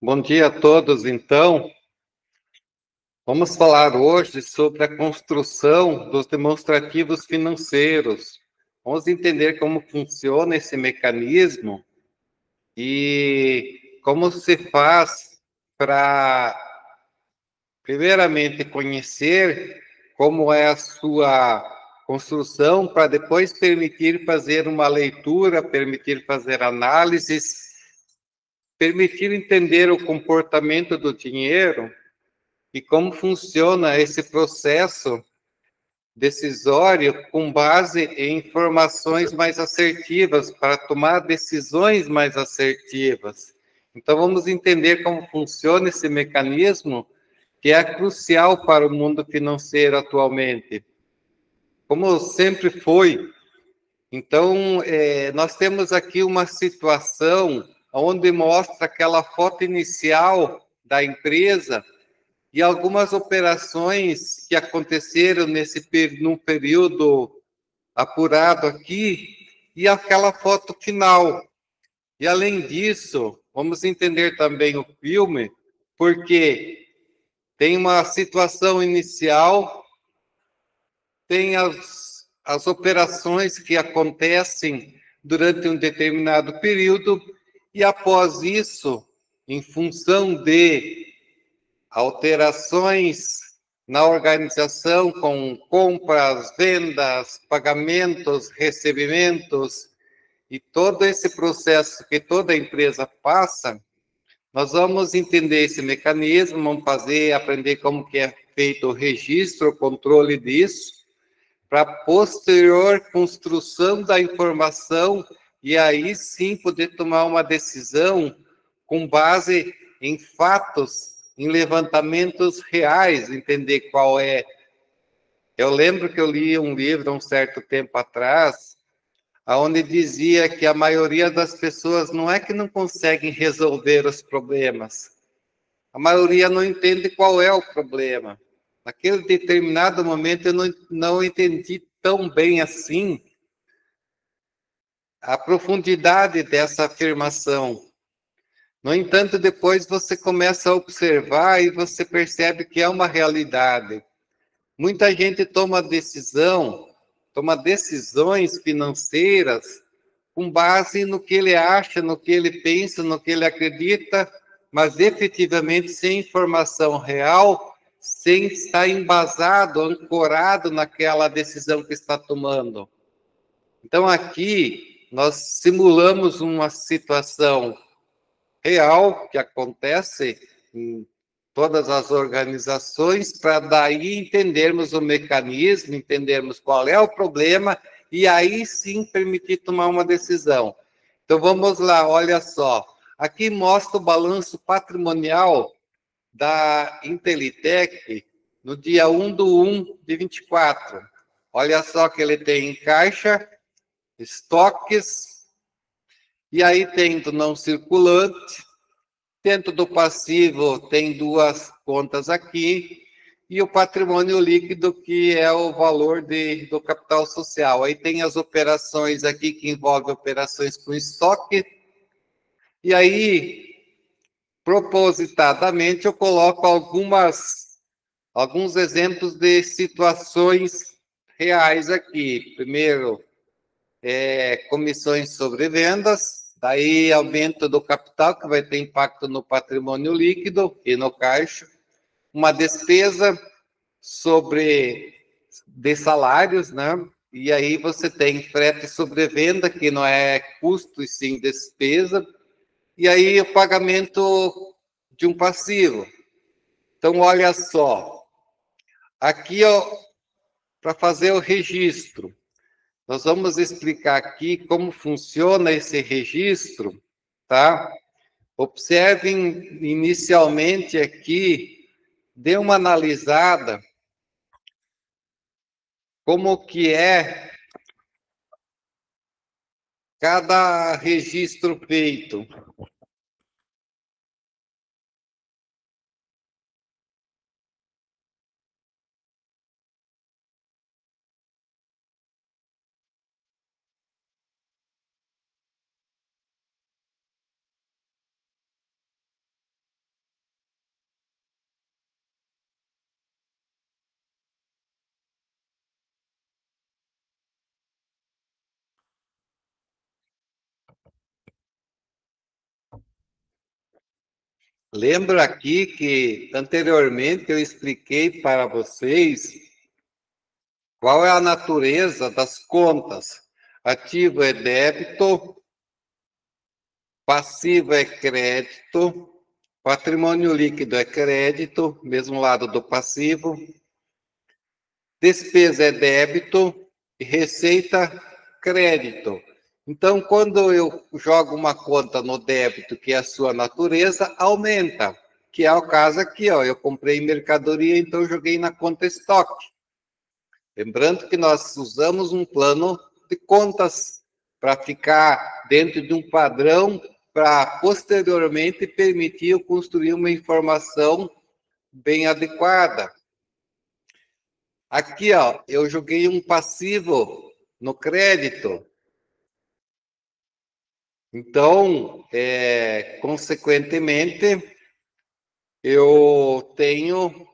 Bom dia a todos. Então, vamos falar hoje sobre a construção dos demonstrativos financeiros. Vamos entender como funciona esse mecanismo e como se faz para, primeiramente, conhecer como é a sua construção, para depois permitir fazer uma leitura, permitir fazer análises, permitir entender o comportamento do dinheiro e como funciona esse processo decisório com base em informações mais assertivas, para tomar decisões mais assertivas. Então, vamos entender como funciona esse mecanismo que é crucial para o mundo financeiro atualmente, como sempre foi. Então, nós temos aqui uma situação onde mostra aquela foto inicial da empresa e algumas operações que aconteceram num período apurado aqui, e aquela foto final. E além disso, vamos entender também o filme, porque tem uma situação inicial, tem as operações que acontecem durante um determinado período, e após isso, em função de alterações na organização com compras, vendas, pagamentos, recebimentos e todo esse processo que toda empresa passa, nós vamos entender esse mecanismo, vamos aprender como que é feito o registro, o controle disso, para posterior construção da informação e aí sim poder tomar uma decisão com base em fatos, em levantamentos reais, entender qual é. Eu lembro que eu li um livro há um certo tempo atrás, onde dizia que a maioria das pessoas não é que não conseguem resolver os problemas, a maioria não entende qual é o problema. Naquele determinado momento eu não entendi tão bem assim a profundidade dessa afirmação. No entanto, depois você começa a observar e você percebe que é uma realidade. Muita gente toma decisões financeiras com base no que ele acha, no que ele pensa, no que ele acredita, mas efetivamente sem informação real, sem estar embasado, ancorado naquela decisão que está tomando. Então, aqui, nós simulamos uma situação real que acontece em todas as organizações, para daí entendermos o mecanismo, entendermos qual é o problema e aí sim permitir tomar uma decisão. Então vamos lá, olha só. Aqui mostra o balanço patrimonial da Intelitec no dia 1/1 de 24. Olha só que ele tem em caixa, estoques, e aí tem do não circulante. Dentro do passivo tem duas contas aqui, e o patrimônio líquido, que é o valor do capital social. Aí tem as operações aqui, que envolvem operações com estoque, e aí, propositadamente, eu coloco alguns exemplos de situações reais aqui. Primeiro, comissões sobre vendas, daí aumento do capital, que vai ter impacto no patrimônio líquido e no caixa, uma despesa de salários, né? E aí você tem frete sobre venda, que não é custo e sim despesa, e aí o pagamento de um passivo. Então, olha só, aqui, para fazer o registro, nós vamos explicar aqui como funciona esse registro, tá? Observem inicialmente aqui, dê uma analisada como que é cada registro feito. Lembra aqui que anteriormente eu expliquei para vocês qual é a natureza das contas. Ativo é débito, passivo é crédito, patrimônio líquido é crédito, mesmo lado do passivo, despesa é débito e receita crédito. Então, quando eu jogo uma conta no débito, que é a sua natureza, aumenta, que é o caso aqui, ó, eu comprei mercadoria, então joguei na conta estoque. Lembrando que nós usamos um plano de contas para ficar dentro de um padrão para posteriormente permitir eu construir uma informação bem adequada. Aqui, ó, eu joguei um passivo no crédito. Então, consequentemente, eu tenho.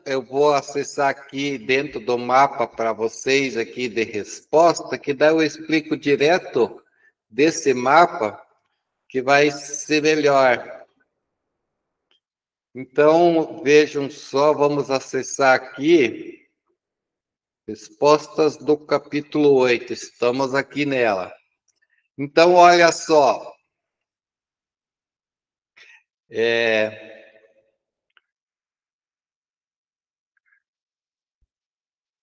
Eu vou acessar aqui dentro do mapa para vocês aqui de resposta, que daí eu explico direto desse mapa, que vai ser melhor. Então, vejam só, vamos acessar aqui. Respostas do capítulo 8, estamos aqui nela. Então, olha só.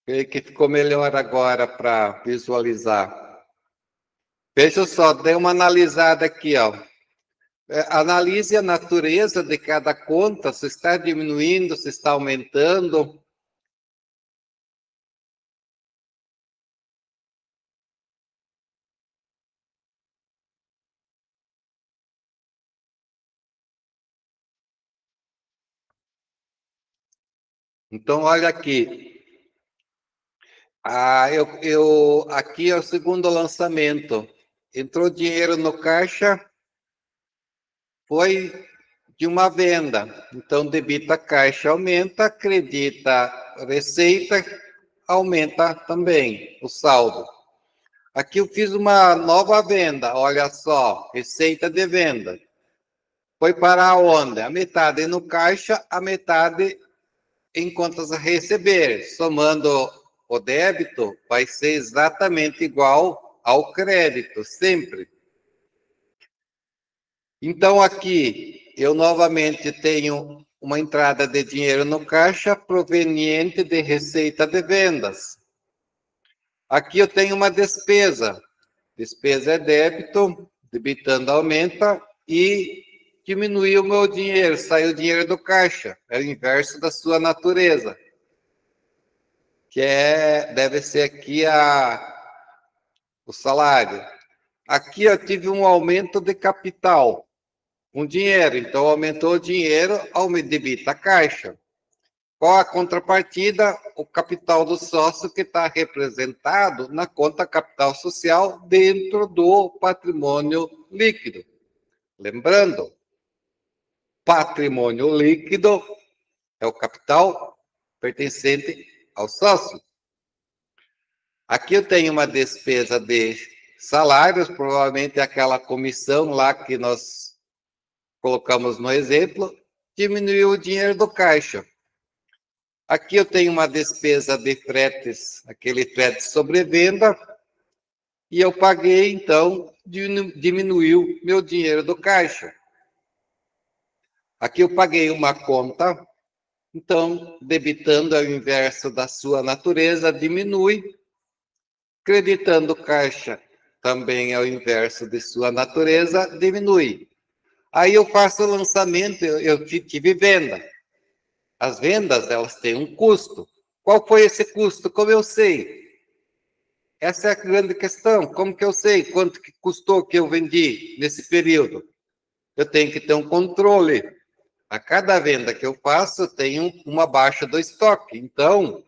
Creio que ficou melhor agora para visualizar. Veja só, dê uma analisada aqui, ó. Analise a natureza de cada conta, se está diminuindo, se está aumentando. Então, olha aqui. Aqui é o segundo lançamento. Entrou dinheiro no caixa, foi de uma venda. Então, debita caixa aumenta, acredita receita, aumenta também o saldo. Aqui eu fiz uma nova venda, olha só, receita de venda. Foi para onde? A metade no caixa, a metade em contas a receber. Somando o débito, vai ser exatamente igual ao crédito, sempre. Então, aqui, eu novamente tenho uma entrada de dinheiro no caixa proveniente de receita de vendas. Aqui eu tenho uma despesa. Despesa é débito, debitando aumenta e diminuiu o meu dinheiro, saiu o dinheiro do caixa. É o inverso da sua natureza. Deve ser aqui o salário. Aqui eu tive um aumento de capital, com dinheiro. Então, aumentou o dinheiro, debita a caixa. Qual a contrapartida? O capital do sócio que está representado na conta capital social dentro do patrimônio líquido. Lembrando, patrimônio líquido é o capital pertencente ao sócio. Aqui eu tenho uma despesa de salários, provavelmente aquela comissão lá que nós colocamos no exemplo, diminuiu o dinheiro do caixa. Aqui eu tenho uma despesa de fretes, aquele frete sobre venda, e eu paguei, então, diminuiu meu dinheiro do caixa. Aqui eu paguei uma conta, então, debitando ao inverso da sua natureza, diminui. Creditando caixa, também ao inverso de sua natureza, diminui. Aí eu faço o lançamento, eu tive venda. As vendas, elas têm um custo. Qual foi esse custo? Como eu sei? Essa é a grande questão. Como que eu sei quanto que custou que eu vendi nesse período? Eu tenho que ter um controle. A cada venda que eu faço, eu tenho uma baixa do estoque. Então,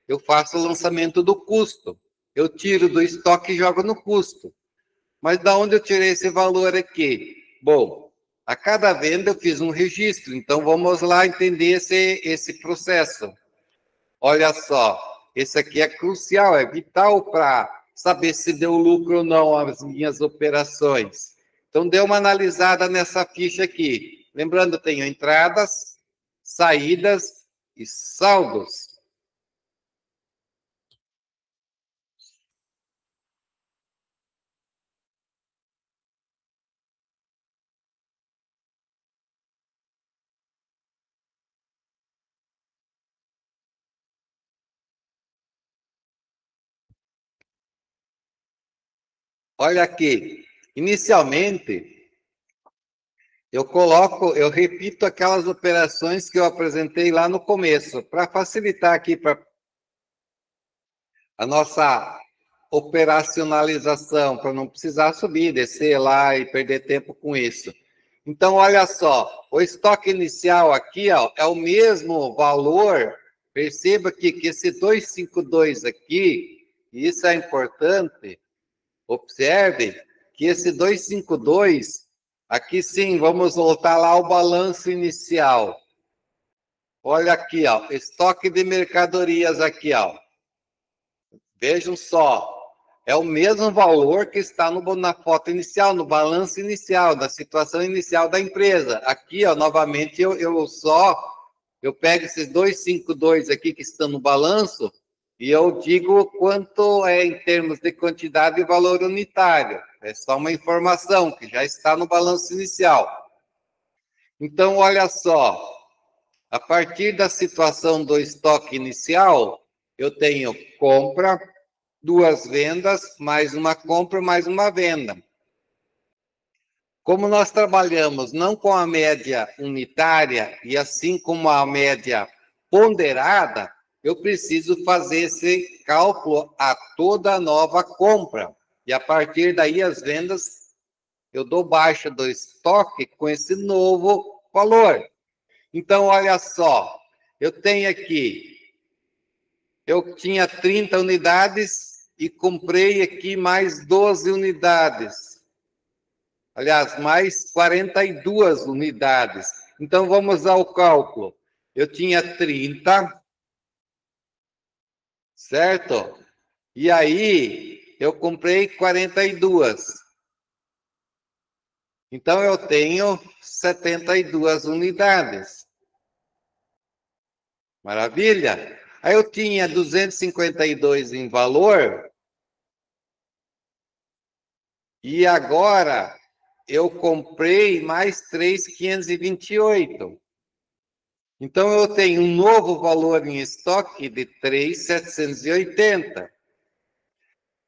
eu faço o lançamento do custo. Eu tiro do estoque e jogo no custo. Mas da onde eu tirei esse valor aqui? Bom, a cada venda eu fiz um registro. Então, vamos lá entender esse processo. Olha só, esse aqui é crucial, é vital para saber se deu lucro ou não as minhas operações. Então, dê uma analisada nessa ficha aqui. Lembrando, eu tenho entradas, saídas e saldos. Olha aqui, inicialmente, eu repito aquelas operações que eu apresentei lá no começo, para facilitar aqui para a nossa operacionalização, para não precisar subir, descer lá e perder tempo com isso. Então, olha só, o estoque inicial aqui, ó, é o mesmo valor. Perceba que esse 252 aqui, e isso é importante, observe que esse 252, aqui sim, vamos voltar lá ao balanço inicial. Olha aqui, ó, estoque de mercadorias aqui, ó. Vejam só, é o mesmo valor que está na foto inicial, no balanço inicial, da situação inicial da empresa. Aqui, ó, novamente, eu pego esses 252 aqui que estão no balanço e eu digo quanto é em termos de quantidade e valor unitário. É só uma informação que já está no balanço inicial. Então, olha só, a partir da situação do estoque inicial, eu tenho compra, 2 vendas, mais uma compra, mais uma venda. Como nós trabalhamos não com a média unitária e assim como a média ponderada, eu preciso fazer esse cálculo a toda nova compra. E a partir daí as vendas, eu dou baixa do estoque com esse novo valor. Então, olha só, eu tenho aqui, eu tinha 30 unidades e comprei aqui mais 12 unidades. Aliás, mais 42 unidades. Então, vamos ao cálculo. Eu tinha 30, certo? E aí, eu comprei 42. Então, eu tenho 72 unidades. Maravilha? Aí eu tinha 252 em valor. E agora eu comprei mais 3,528. Então eu tenho um novo valor em estoque de 3,780.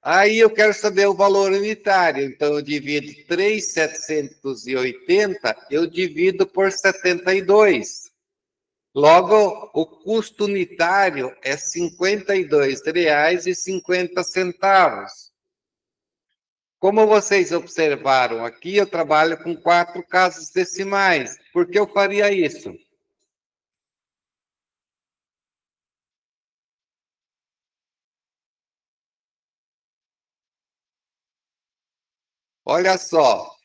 Aí eu quero saber o valor unitário. Então eu divido 3,780, eu divido por 72. Logo, o custo unitário é R$ 52,50. Como vocês observaram aqui, eu trabalho com 4 casas decimais. Por que eu faria isso? Olha só,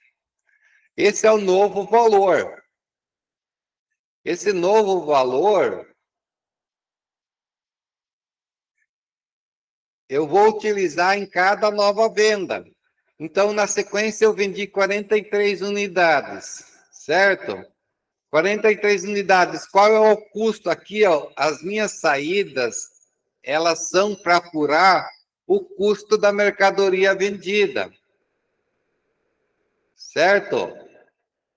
esse é o novo valor. Esse novo valor, eu vou utilizar em cada nova venda. Então, na sequência, eu vendi 43 unidades, certo? 43 unidades. Qual é o custo aqui? Ó, as minhas saídas, elas são para apurar o custo da mercadoria vendida, certo?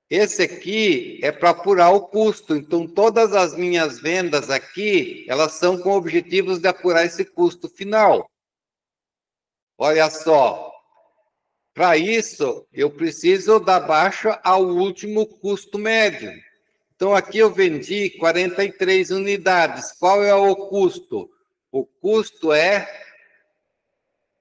Esse aqui é para apurar o custo. Então, todas as minhas vendas aqui, elas são com objetivos de apurar esse custo final. Olha só, para isso, eu preciso dar baixa ao último custo médio. Então, aqui eu vendi 43 unidades. Qual é o custo? O custo é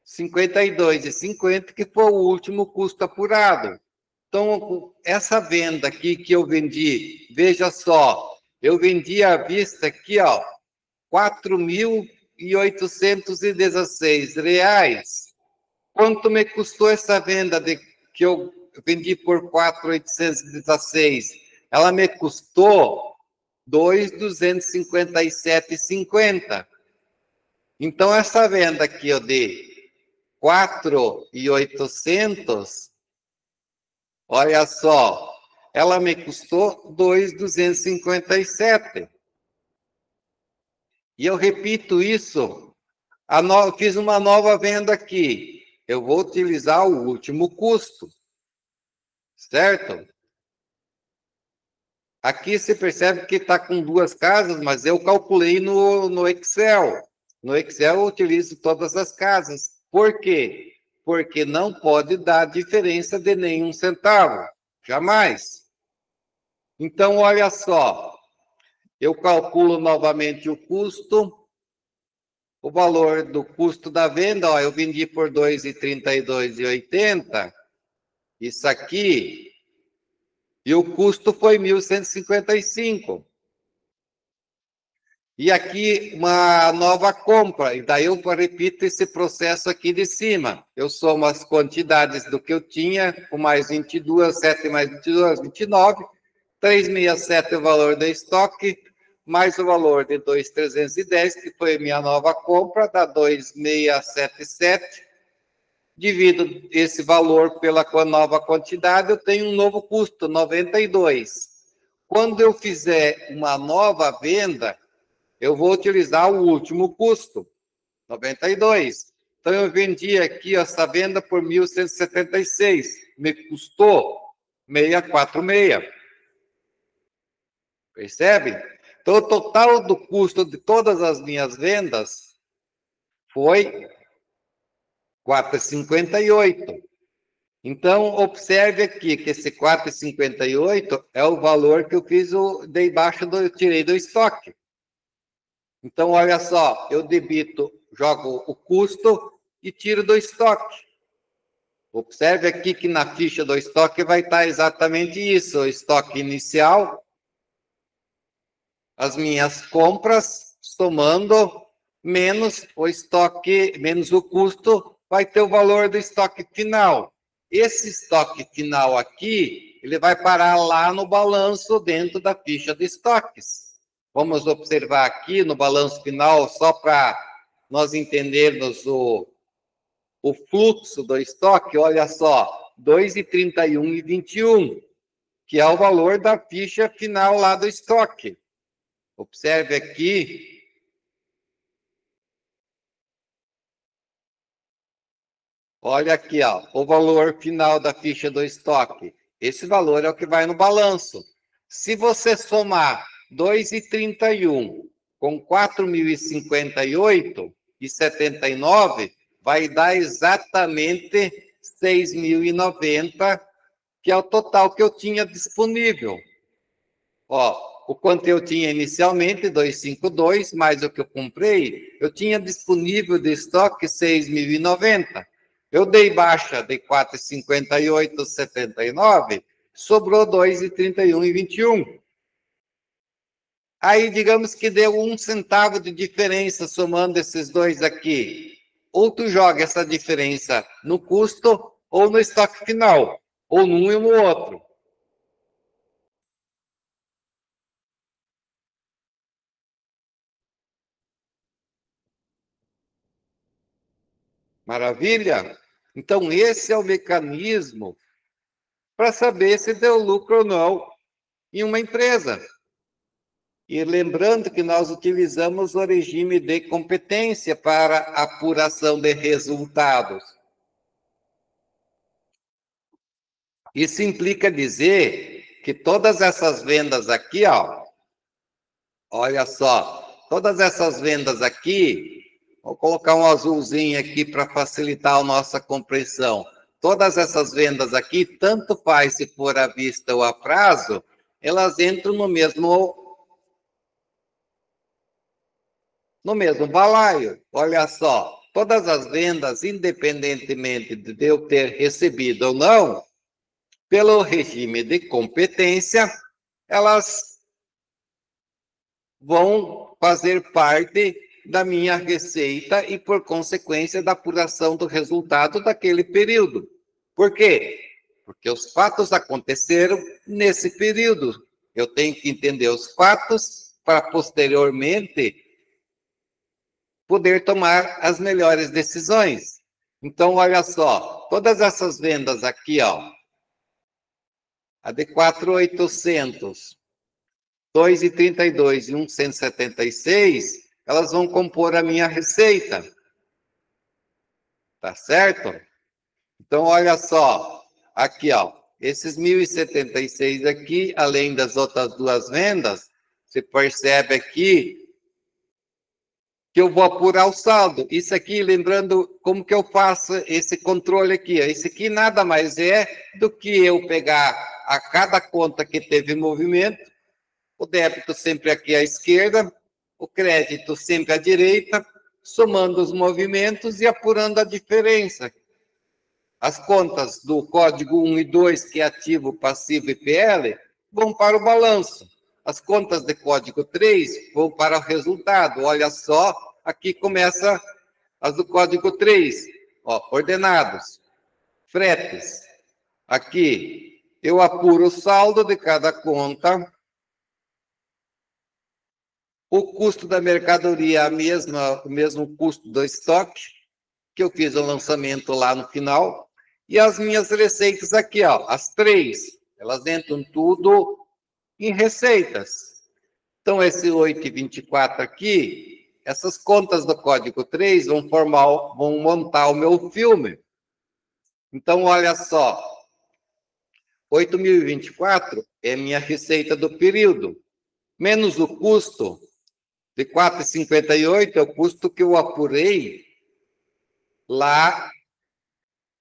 52,50, que foi o último custo apurado. Então, essa venda aqui que eu vendi, veja só, eu vendi à vista aqui, ó, R$ 4.816. Quanto me custou essa venda que eu vendi por 4.816? Ela me custou 2.257,50. Então, essa venda aqui eu dei 4.800, olha só, ela me custou 2.257. E eu repito isso, fiz uma nova venda aqui. Eu vou utilizar o último custo, certo? Aqui você percebe que está com duas casas, mas eu calculei no Excel. No Excel eu utilizo todas as casas. Por quê? Porque não pode dar diferença de nenhum centavo. Jamais. Então, olha só. Eu calculo novamente o custo. O valor do custo da venda, ó, eu vendi por R$ 2,32,80. Isso aqui. E o custo foi 1.155. E aqui uma nova compra, e daí eu repito esse processo aqui de cima. Eu somo as quantidades do que eu tinha, com mais 22, 7 mais 22, 29, 367 é o valor do estoque, mais o valor de 2.310, que foi a minha nova compra, dá 2.677. Divido esse valor pela nova quantidade, eu tenho um novo custo, 92. Quando eu fizer uma nova venda, eu vou utilizar o último custo, 92. Então, eu vendi aqui essa venda por 1.176. Me custou 646. Percebe? Então, o total do custo de todas as minhas vendas foi 4,58. Então, observe aqui que esse 4,58 é o valor que eu fiz, eu tirei do estoque. Então, olha só, eu debito, jogo o custo e tiro do estoque. Observe aqui que na ficha do estoque vai estar exatamente isso, o estoque inicial, as minhas compras, somando, menos o estoque, menos o custo, vai ter o valor do estoque final. Esse estoque final aqui, ele vai parar lá no balanço dentro da ficha de estoques. Vamos observar aqui no balanço final, só para nós entendermos o fluxo do estoque, olha só, 2,31,21, que é o valor da ficha final lá do estoque. Observe aqui. Olha aqui, ó, o valor final da ficha do estoque. Esse valor é o que vai no balanço. Se você somar 2,31 com 4.058,79, vai dar exatamente 6.090, que é o total que eu tinha disponível. Ó, o quanto eu tinha inicialmente, 252, mais o que eu comprei, eu tinha disponível de estoque 6.090. Eu dei baixa de 4,58,79, sobrou 2,31,21. Aí, digamos que deu 1 centavo de diferença somando esses dois aqui. Ou tu joga essa diferença no custo ou no estoque final, ou num e no outro. Maravilha? Então, esse é o mecanismo para saber se deu lucro ou não em uma empresa. E lembrando que nós utilizamos o regime de competência para apuração de resultados. Isso implica dizer que todas essas vendas aqui, ó, olha só, todas essas vendas aqui, vou colocar um azulzinho aqui para facilitar a nossa compreensão. Todas essas vendas aqui, tanto faz se for à vista ou a prazo, elas entram no mesmo balaio. Olha só, todas as vendas, independentemente de eu ter recebido ou não, pelo regime de competência, elas vão fazer parte da minha receita e, por consequência, da apuração do resultado daquele período. Por quê? Porque os fatos aconteceram nesse período. Eu tenho que entender os fatos para, posteriormente, poder tomar as melhores decisões. Então, olha só, todas essas vendas aqui, ó, a de 4.800, 2,32 e 1,176, elas vão compor a minha receita. Tá certo? Então, olha só, aqui, ó, esses 1.076 aqui, além das outras duas vendas, você percebe aqui que eu vou apurar o saldo. Isso aqui, lembrando como que eu faço esse controle aqui. Esse aqui nada mais é do que eu pegar a cada conta que teve movimento, o débito sempre aqui à esquerda, o crédito sempre à direita, somando os movimentos e apurando a diferença. As contas do código 1 e 2, que é ativo, passivo e PL, vão para o balanço. As contas de código 3 vão para o resultado. Olha só, aqui começa as do código 3, ó, ordenados, fretes. Aqui eu apuro o saldo de cada conta. O custo da mercadoria é o mesmo custo do estoque, que eu fiz o lançamento lá no final. E as minhas receitas aqui, ó, as três, elas entram tudo em receitas. Então, esse 8,24 aqui, essas contas do código 3 vão montar o meu filme. Então, olha só, 8.024 é minha receita do período, menos o custo de 4,58 é o custo que eu apurei lá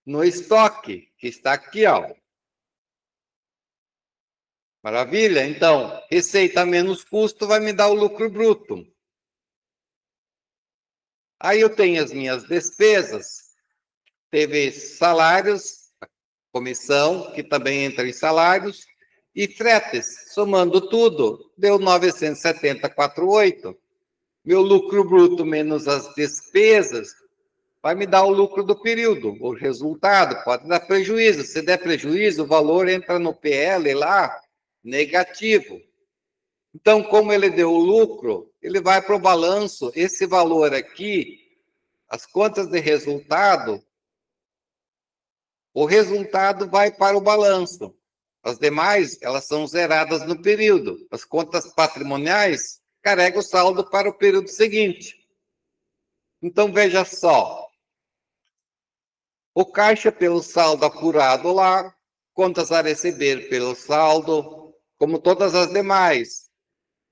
no estoque, que está aqui, ó. Maravilha? Então, receita menos custo vai me dar o lucro bruto. Aí eu tenho as minhas despesas, teve salários, comissão, que também entra em salários, e fretes, somando tudo, deu 970,48. Meu lucro bruto menos as despesas vai me dar o lucro do período, o resultado, pode dar prejuízo. Se der prejuízo, o valor entra no PL lá, negativo. Então, como ele deu o lucro, ele vai para o balanço. Esse valor aqui, as contas de resultado, o resultado vai para o balanço. As demais, elas são zeradas no período. As contas patrimoniais carregam o saldo para o período seguinte. Então, veja só. O caixa pelo saldo apurado lá, contas a receber pelo saldo, como todas as demais.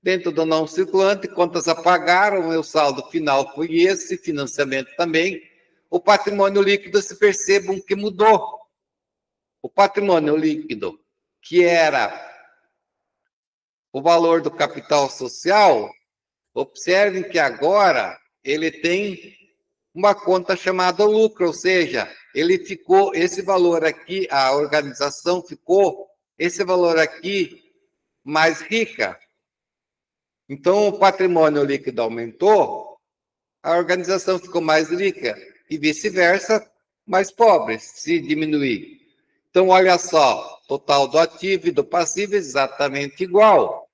Dentro do não circulante, contas a pagar, o meu saldo final foi esse, financiamento também. O patrimônio líquido, se percebam que mudou. O patrimônio líquido, que era o valor do capital social, observem que agora ele tem uma conta chamada lucro, ou seja, ele ficou, esse valor aqui, a organização ficou, esse valor aqui, mais rica. Então, o patrimônio líquido aumentou, a organização ficou mais rica, e vice-versa, mais pobre, se diminuir. Então, olha só, total do ativo e do passivo exatamente igual.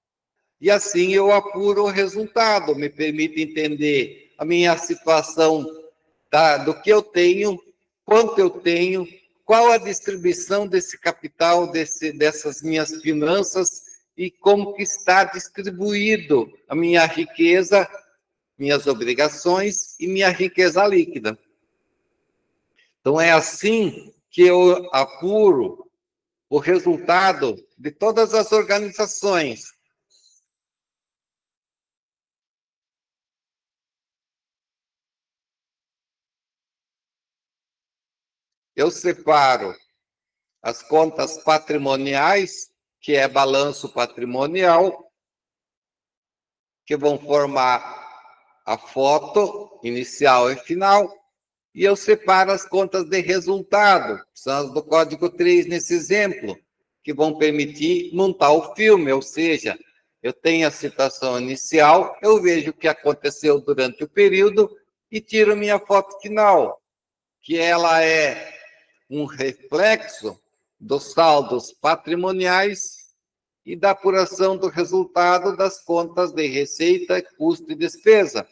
E assim eu apuro o resultado, me permite entender a minha situação do que eu tenho, quanto eu tenho, qual a distribuição desse capital, dessas minhas finanças e como que está distribuído a minha riqueza, minhas obrigações e minha riqueza líquida. Então, é assim que eu apuro o resultado de todas as organizações. Eu separo as contas patrimoniais, que é balanço patrimonial, que vão formar a foto inicial e final, e eu separo as contas de resultado, que são as do código 3 nesse exemplo, que vão permitir montar o filme, ou seja, eu tenho a situação inicial, eu vejo o que aconteceu durante o período e tiro minha foto final, que ela é um reflexo dos saldos patrimoniais e da apuração do resultado das contas de receita, custo e despesa.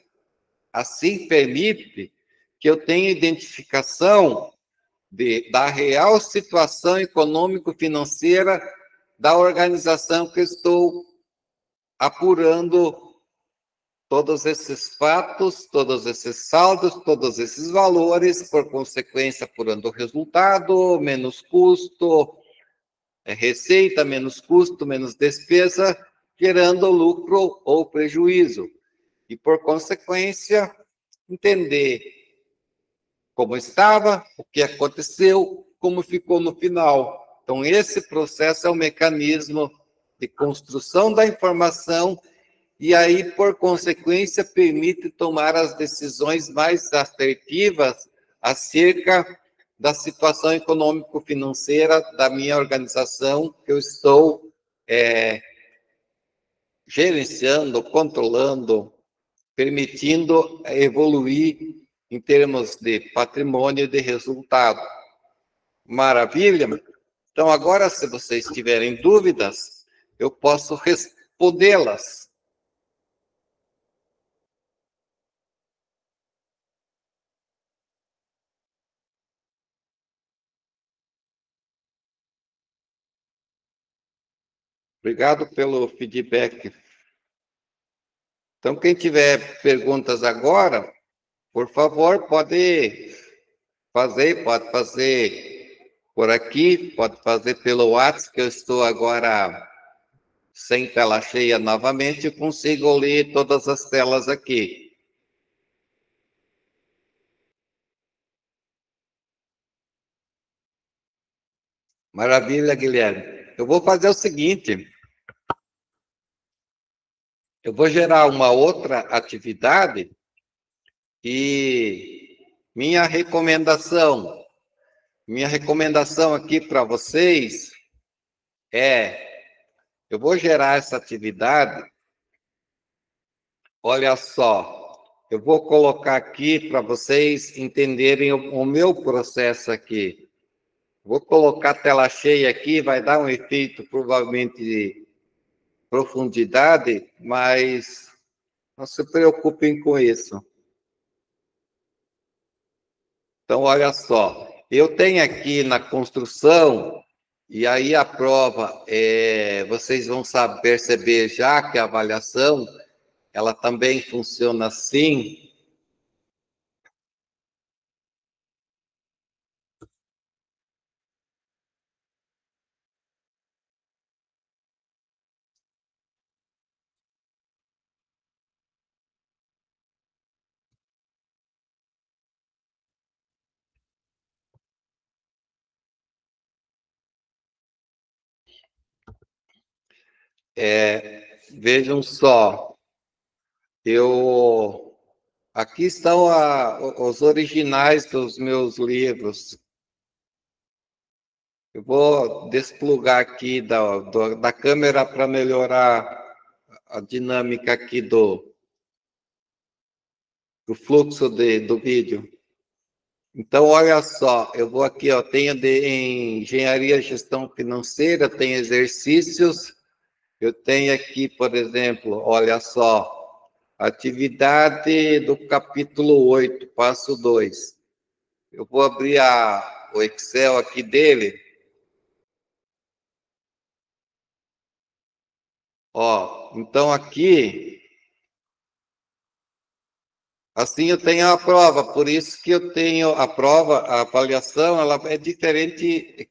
Assim, permite que eu tenha identificação da real situação econômico-financeira da organização que eu estou apurando todos esses fatos, todos esses saldos, todos esses valores, por consequência, apurando o resultado, menos custo, receita, menos custo, menos despesa, gerando lucro ou prejuízo. E, por consequência, entender como estava, o que aconteceu, como ficou no final. Então, esse processo é um mecanismo de construção da informação e aí, por consequência, permite tomar as decisões mais assertivas acerca da situação econômico-financeira da minha organização que eu estou gerenciando, controlando, permitindo evoluir em termos de patrimônio e de resultado. Maravilha? Então, agora, se vocês tiverem dúvidas, eu posso respondê-las. Obrigado pelo feedback. Então, quem tiver perguntas agora, por favor, pode fazer por aqui, pode fazer pelo WhatsApp, que eu estou agora sem tela cheia novamente, e consigo ler todas as telas aqui. Maravilha, Guilherme. Eu vou fazer o seguinte, eu vou gerar uma outra atividade e minha recomendação aqui para vocês eu vou gerar essa atividade, olha só, eu vou colocar aqui para vocês entenderem o meu processo aqui. Vou colocar a tela cheia aqui, vai dar um efeito provavelmente de profundidade, mas não se preocupem com isso. Então, olha só, eu tenho aqui na construção, e aí a prova, vocês vão perceber já que a avaliação, ela também funciona assim. Vejam só, aqui estão os originais dos meus livros. Eu vou desplugar aqui da câmera para melhorar a dinâmica aqui do fluxo do vídeo. Então, olha só, eu vou aqui, ó, tenho em engenharia e gestão financeira, tem exercícios, eu tenho aqui, por exemplo, olha só, atividade do capítulo 8, passo 2. Eu vou abrir o Excel aqui dele. Ó, então aqui, assim eu tenho a prova, por isso que eu tenho a prova, a avaliação, ela é diferente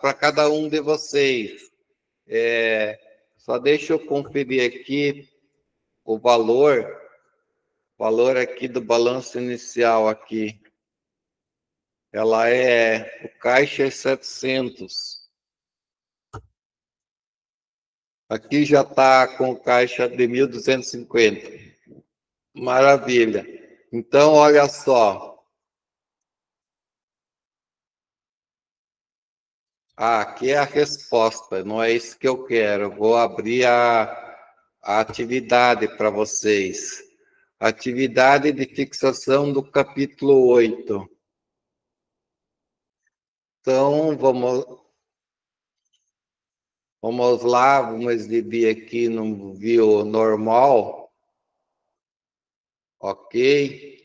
para cada um de vocês. Só deixa eu conferir aqui o valor aqui do balanço inicial aqui. O caixa é 700. Aqui já está com caixa de 1.250. Maravilha. Então, olha só. Aqui é a resposta, não é isso que eu quero. Vou abrir a atividade para vocês. Atividade de fixação do capítulo 8. Então, vamos lá, vamos exibir aqui no view normal. Ok.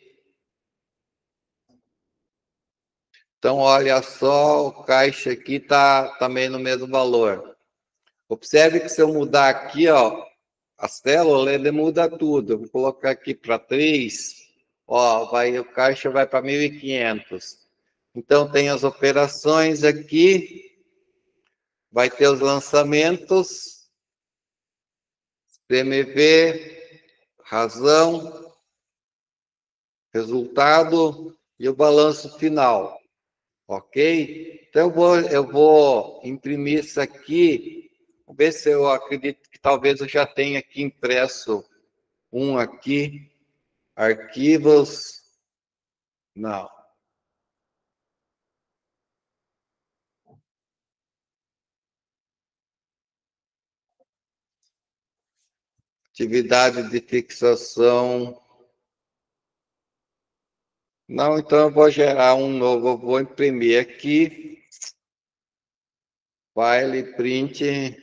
Então, olha só, o caixa aqui está também no mesmo valor. Observe que se eu mudar aqui, ó, a célula, ele muda tudo. Eu vou colocar aqui para 3, ó, o caixa vai para 1.500. Então, tem as operações aqui, vai ter os lançamentos, CMV, razão, resultado e o balanço final, ok? Então, eu vou imprimir isso aqui, vou ver se eu acredito que talvez eu já tenha aqui impresso um aqui, arquivos, não. Atividade de fixação. Não, então eu vou gerar um novo, eu vou imprimir aqui, file, print,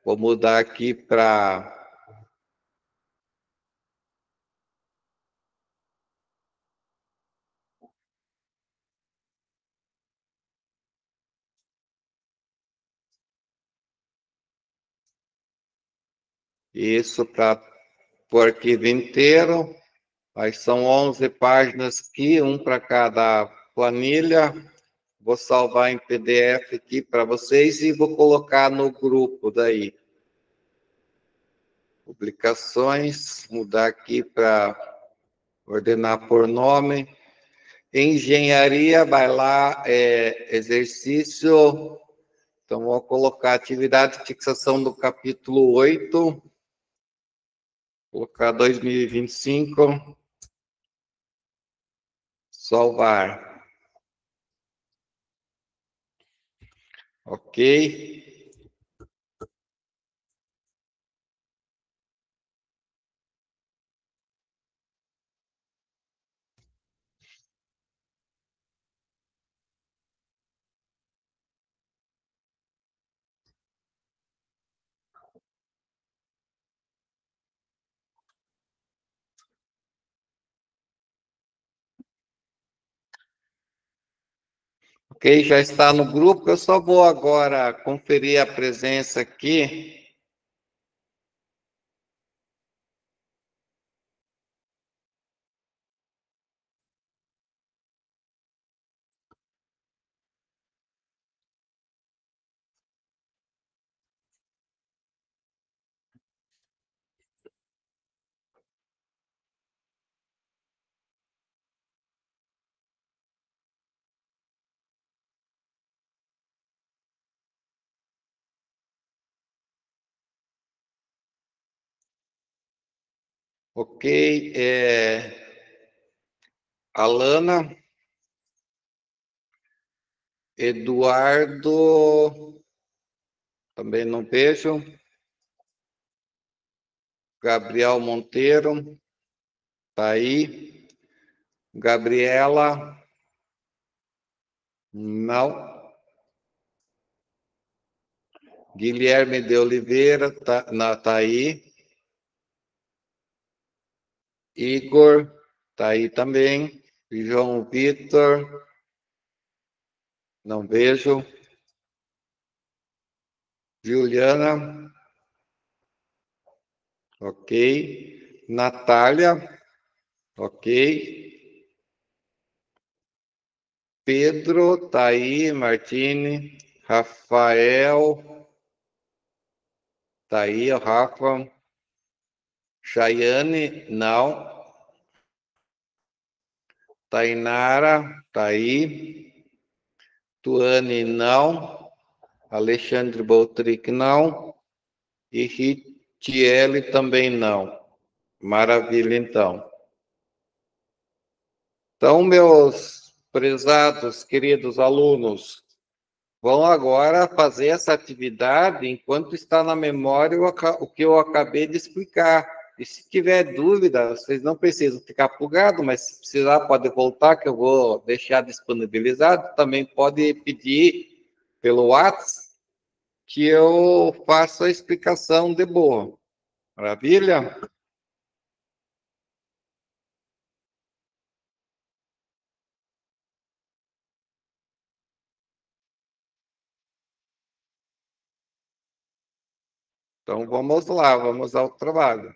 vou mudar aqui para isso, para o arquivo inteiro. Aí são 11 páginas aqui, um para cada planilha. Vou salvar em PDF aqui para vocês e vou colocar no grupo daí. Publicações, mudar aqui para ordenar por nome. Engenharia, vai lá, exercício. Então, vou colocar atividade de fixação do capítulo 8. Colocar 2025. Salvar. Ok. Ok, já está no grupo. Eu só vou agora conferir a presença aqui. Ok, Alana, Eduardo, também não vejo. Gabriel Monteiro, tá aí. Gabriela, não. Guilherme de Oliveira, tá aí. Igor, tá aí também. João Vitor, não vejo. Juliana, ok. Natália, ok. Pedro, tá aí. Martini, Rafael, tá aí, o Rafa. Chayane, não. Tainara, tá aí. Tuane, não. Alexandre Boltric, não. E Ritiele também não. Maravilha, então. Então, meus prezados, queridos alunos, vão agora fazer essa atividade enquanto está na memória o que eu acabei de explicar. E se tiver dúvida, vocês não precisam ficar plugados, mas se precisar, pode voltar, que eu vou deixar disponibilizado. Também pode pedir pelo WhatsApp, que eu faço a explicação de boa. Maravilha? Então vamos lá, vamos ao trabalho.